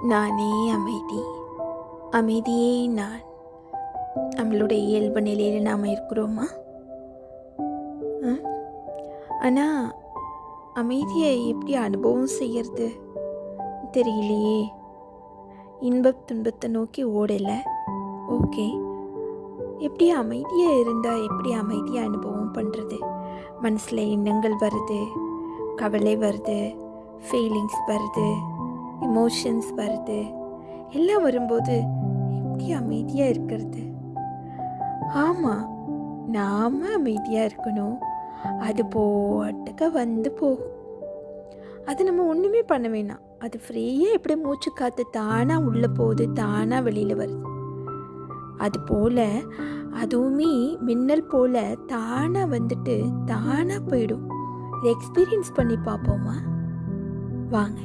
நானே அமைதி, அமைதியே நான். நம்மளுடைய இயல்பு நிலையில் நாம் இருக்கிறோமா? ஆனால் அமைதியை எப்படி அனுபவம் செய்யறது தெரியலையே. இன்பத் துன்பத்தை நோக்கி ஓடலை. ஓகே, எப்படி அமைதியாக இருந்தால் எப்படி அமைதியாக அனுபவம் பண்ணுறது? மனசில் எண்ணங்கள் வருது, கவலை வருது, ஃபீலிங்ஸ் வருது, எமோஷன்ஸ் வருது. எல்லாம் வரும்போது எப்படி அமைதியாக இருக்கிறது? ஆமாம், நாம் அமைதியாக இருக்கணும். அது பாட்டுக்கு வந்து போகும். அது நம்ம ஒன்றுமே பண்ண வேணாம். அது ஃப்ரீயாக எப்படி மூச்சு காற்று தானாக உள்ளே போகுது, தானாக வெளியில் வருது. அது போல் அதுவுமே மின்னல் போல் தானாக வந்துட்டு தானாக போயிடும். இதை எக்ஸ்பீரியன்ஸ் பண்ணி பார்ப்போமா? வாங்க.